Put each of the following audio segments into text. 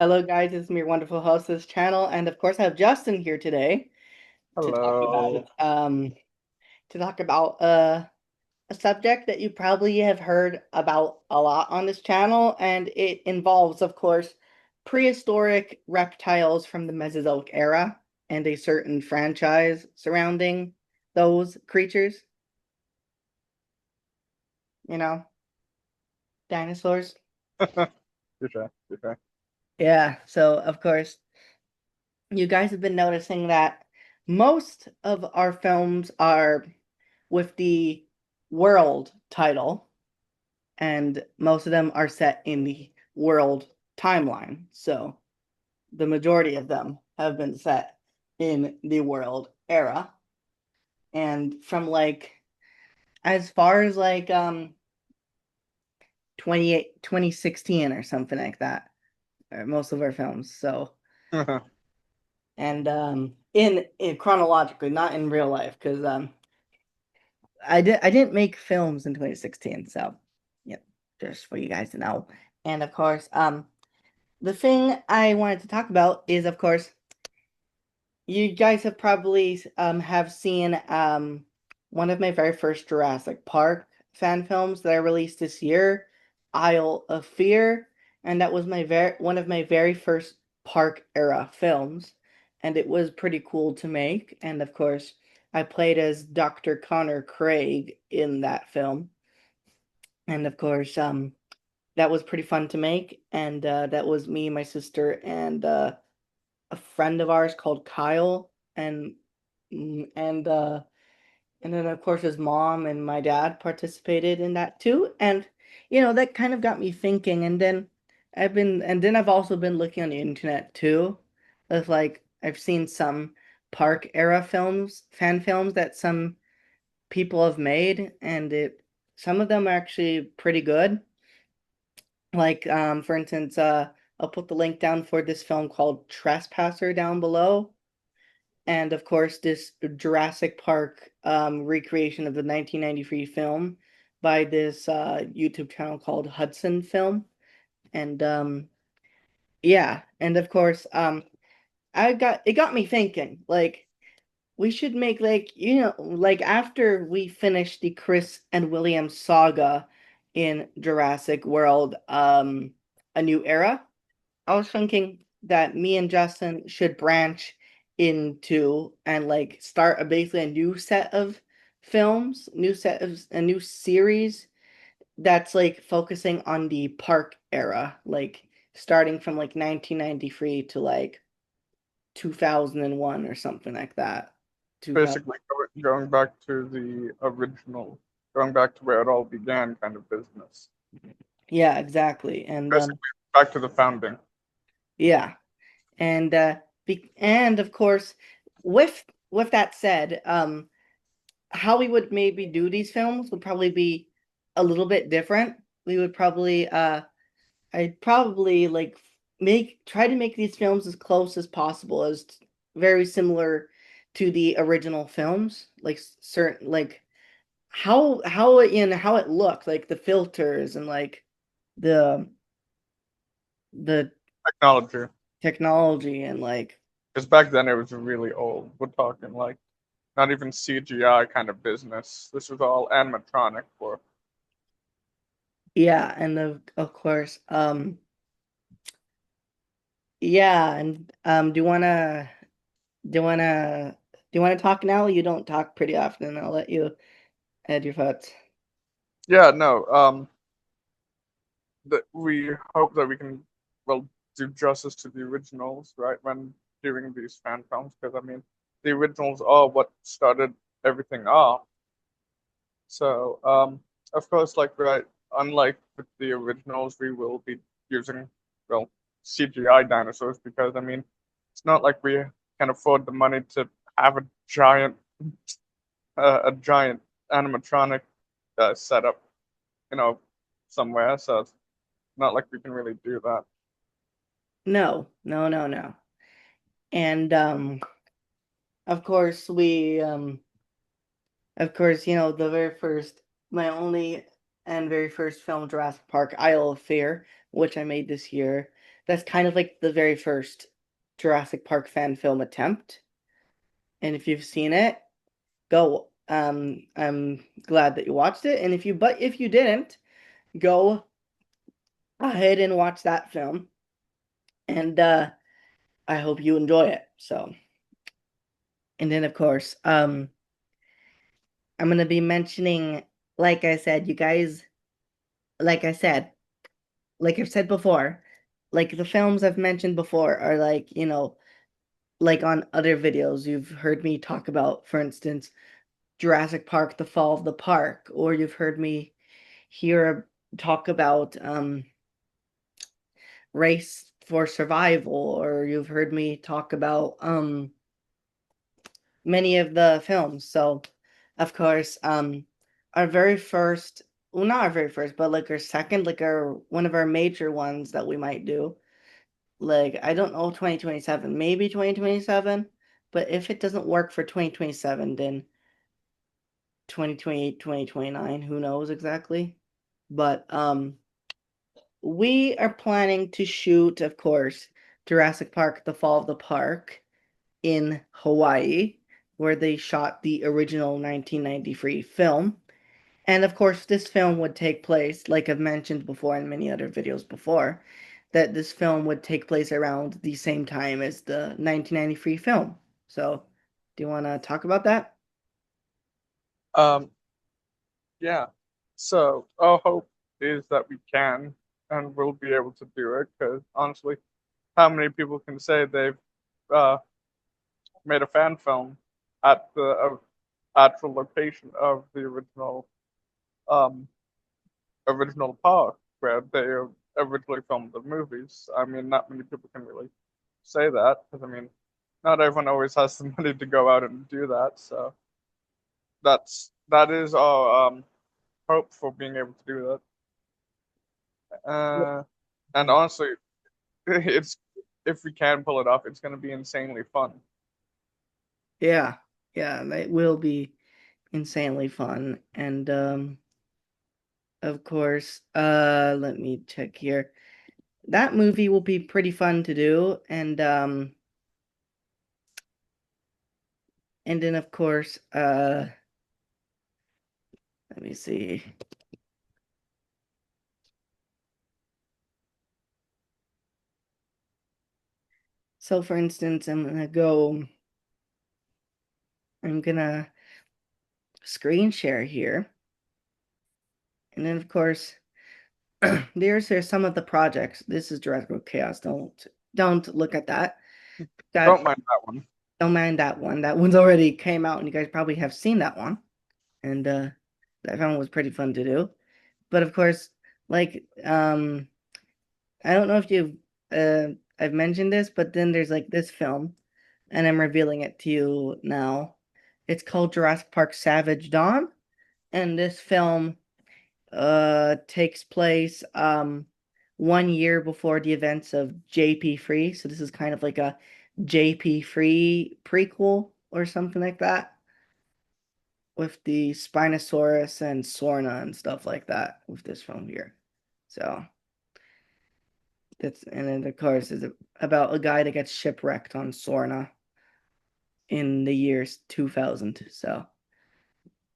Hello, guys. It's me, your wonderful host of this channel, and of course, I have Justin here today to talk Hello. about a subject that you probably have heard about a lot on this channel, and it involves, of course, prehistoric reptiles from the Mesozoic era and a certain franchise surrounding those creatures. You know, dinosaurs. Touche, touche. Yeah. So, of course, you guys have been noticing that most of our films are with the world title, and most of them are set in the world timeline. So the majority of them have been set in the world era. And from like as far as like 2016 or something like that, are most of our films. So and in chronologically, not in real life, because I didn't make films in 2016, so yeah, just for you guys to know. And of course, the thing I wanted to talk about is, of course, you guys have probably have seen one of my very first Jurassic Park fan films that I released this year, Isle of Fear, and that was my very one of my very first park era films, and it was pretty cool to make. And of course, I played as Dr. Connor Craig in that film, and of course, that was pretty fun to make. And that was me, my sister, and a friend of ours called Kyle, and mm, and uh and then of course his mom and my dad participated in that too. And that kind of got me thinking. And then I've also been looking on the internet too, of like I've seen some park era films, fan films that some people have made, and it some of them are actually pretty good. Like, for instance, I'll put the link down for this film called Trespasser down below. And of course, this Jurassic Park recreation of the 1993 film by this YouTube channel called Hudson Film. And yeah, and of course, it got me thinking, like, we should make, like, like after we finish the Chris and William saga in Jurassic World, A New Era. I was thinking that me and Justin should branch into and like start basically a new set of films, a new series that's like focusing on the park era, like starting from like 1993 to like 2001 or something like that. 2000. Basically, going back to the original, going back to where it all began, kind of business. Yeah, exactly. And Basically, back to the founding. yeah. And of course, with that said, how we would maybe do these films would probably be a little bit different. We would probably I'd probably like make try to make these films as close as possible, as very similar to the original films, like certain like how it looked, like the filters and like the the Technology. technology and like Because back then it was really old. We're talking like not even CGI kind of business. This was all animatronic for. yeah. And of course, yeah. And do you wanna do you wanna talk now? You don't talk pretty often. I'll let you add your thoughts. Yeah, no. That we hope that we can, well, do justice to the originals, right? When doing these fan films, because I mean, the originals are what started everything off. So, of course, like right, unlike with the originals, we will be using, well, CGI dinosaurs because I mean, it's not like we can afford the money to have a giant animatronic setup, you know, somewhere. So it's not like we can really do that. No, no, no, no. And of course of course, the very first my only and very first film, Jurassic Park, Isle of Fear, which I made this year. that's kind of like the very first Jurassic Park fan film attempt. And if you've seen it, go. I'm glad that you watched it. And if you didn't, go ahead and watch that film. And I hope you enjoy it. So, and then of course, I'm gonna be mentioning, like I said, you guys, like I said, like I've said before, like the films I've mentioned before are like, like on other videos you've heard me talk about, for instance, Jurassic Park: The Fall of the Park, or you've heard me hear talk about Race for Survival, or you've heard me talk about many of the films. So, of course, our very first, well, not our very first, but like our second, like our one of our major ones that we might do. Like, I don't know, 2027, maybe 2027, but if it doesn't work for 2027, then 2028, 2029, who knows exactly. But we are planning to shoot, of course, Jurassic Park: The Fall of the Park in Hawaii, where they shot the original 1993 film. And of course, this film would take place, like I've mentioned before in many other videos before, that this film would take place around the same time as the 1993 film. So, do you want to talk about that? Um, yeah. So our hope is that we can and will be able to do it because honestly, how many people can say they've uh, made a fan film at the actual location of the um, original park where they originally filmed the movies? I mean, not many people can really say that because I mean, not everyone always has the money to go out and do that. So that is our hope for being able to do that. And honestly, it's if we can pull it off, it's going to be insanely fun. Yeah, yeah, it will be insanely fun. And of course, let me check here. That movie will be pretty fun to do. And then of course, let me see. So for instance, I'm gonna screen share here. And then of course, there's some of the projects. This is Jurassic Chaos. Don't look at that. Don't That mind that one. Don't mind that one. That one's already came out, and you guys probably have seen that one. And that one was pretty fun to do. But of course, like I don't know if you've I've mentioned this, but then there's like this film, and I'm revealing it to you now. It's called Jurassic Park Savage Dawn, and this film takes place 1 year before the events of JP Free. So this is kind of like a JP Free prequel or something like that, with the Spinosaurus and Sorna and stuff like that with this film here. So and then of course is about a guy that gets shipwrecked on Sorna in the years 2000. So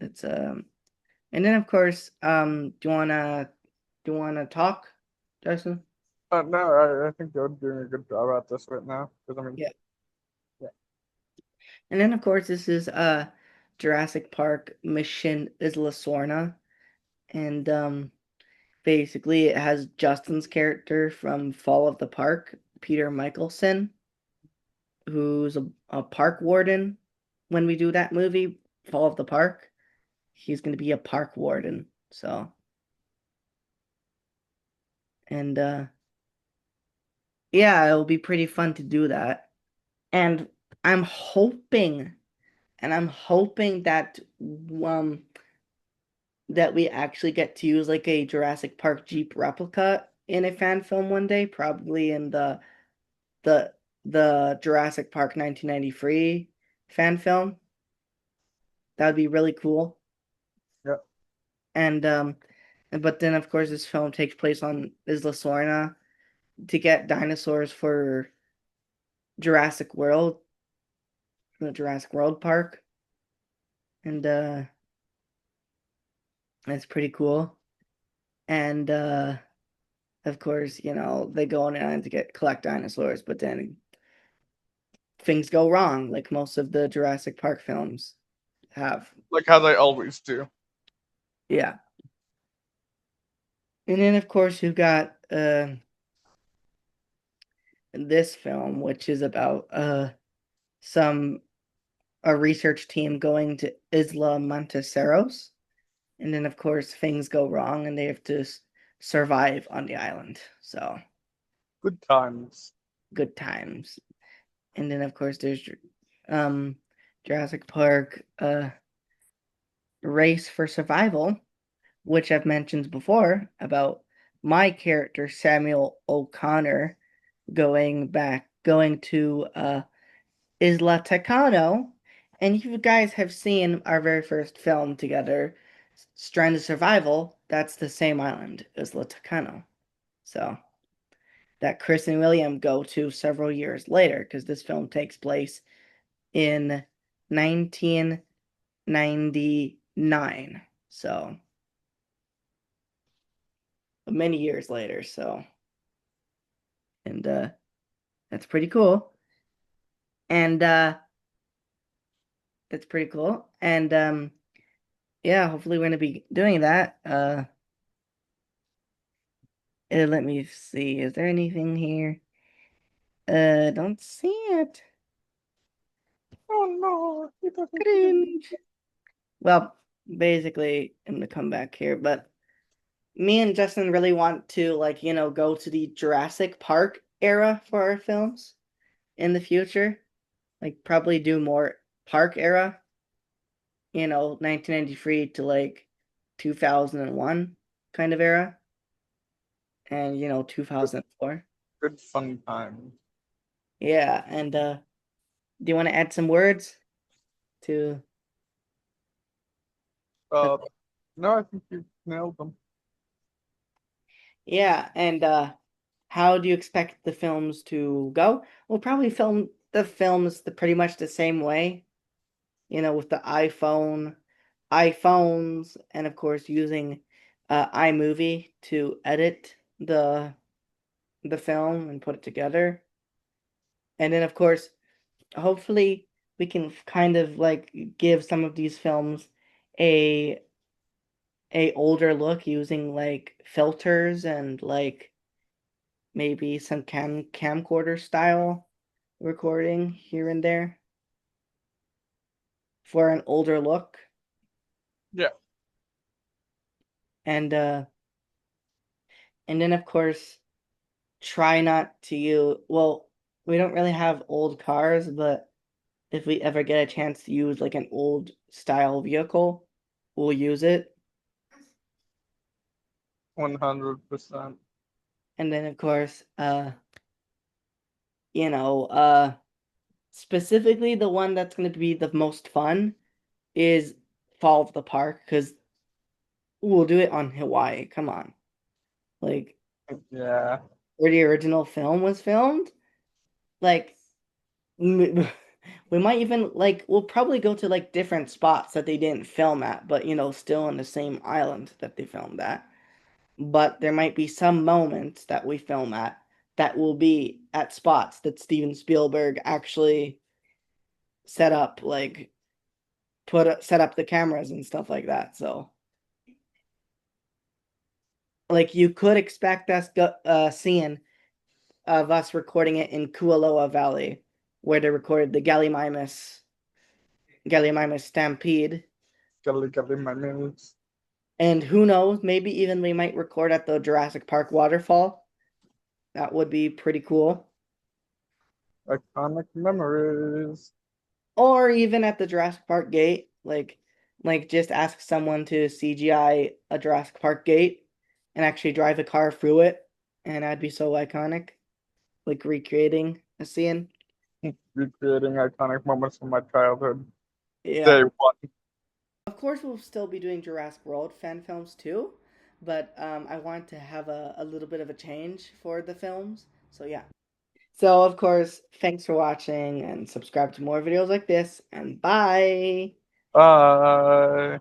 it's and then of course do you wanna talk, Justin? No, I think you're doing a good job at this right now. Because I mean, Yeah. yeah. And then of course this is Jurassic Park Mission Isla Sorna, and basically it has Justin's character from Fall of the Park, Peter Michelson, who's a park warden. When we do that movie, Fall of the Park, he's going to be a park warden. So, and yeah, it'll be pretty fun to do that. And I'm hoping, I'm hoping um that we actually get to use like a Jurassic Park Jeep replica in a fan film one day, probably in the the Jurassic Park 1993 fan film. That would be really cool. Yeah. And but then of course this film takes place on Isla Sorna, to get dinosaurs for Jurassic World, the Jurassic World Park, and it's pretty cool. And of course, they go on and to collect dinosaurs, but then things go wrong, like most of the Jurassic Park films have. Like how they always do. Yeah. And then of course you've got this film, which is about some a research team going to Isla Monteseros. And then of course things go wrong and they have to survive on the island. So Good times. good times. And then of course there's um Jurassic Park Race for Survival, which I've mentioned before about my character Samuel O'Connor going to Isla Tecano. And you guys have seen our very first film together, Stranded Survival. That's the same island, Isla Tecano. So that Chris and William go to several years later, because this film takes place in 1999. So many years later. So, and that's pretty cool. And that's pretty cool. And yeah, hopefully we're gonna be doing that. Let me see. Is there anything here? Don't see it. Oh no, he doesn't see me. Cringe. Well, basically, I'm gonna come back here, but me and Justin really want to go to the Jurassic Park era for our films in the future. Like probably do more park era, 1993 to 2001 kind of era, and 2004. Good fun time. Yeah, and do you want to add some words to Uh, no, I think you nailed them. Yeah, and how do you expect the films to go? We'll probably film the films pretty much the same way, with the iPhones, and of course using iMovie to edit the film and put it together. And then of course, hopefully we can kind of give some of these films a older look using filters and maybe some camcorder style recording here and there for an older look. Yeah, And then of course try not to use, well, we don't really have old cars, but if we ever get a chance to use an old style vehicle, we'll use it. 100%. And then of course you know specifically the one that's going to be the most fun is Fall of the Park, because we'll do it on Hawaii. Come on. Like Yeah, where the original film was filmed. Like we might even we'll probably go to different spots that they didn't film at, but still on the same island that they filmed at. But there might be some moments that we film at that will be at spots that Steven Spielberg actually set up, set up the cameras and stuff like that. So you could expect us seeing of us recording it in Kualoa Valley, where they recorded the Gallimimus Stampede. Gully my minutes. And who knows, maybe even we might record at the Jurassic Park waterfall. That would be pretty cool. Iconic memories. Or even at the Jurassic Park gate, just ask someone to CGI a Jurassic Park gate and actually drive a car through it, and that'd be so iconic. Recreating a scene. Recreating iconic moments from my childhood. Yeah. Day one. Of course, we'll still be doing Jurassic World fan films too, but I wanted to have a little bit of a change for the films. So yeah. So of course, thanks for watching and subscribe to more videos like this and bye. Bye.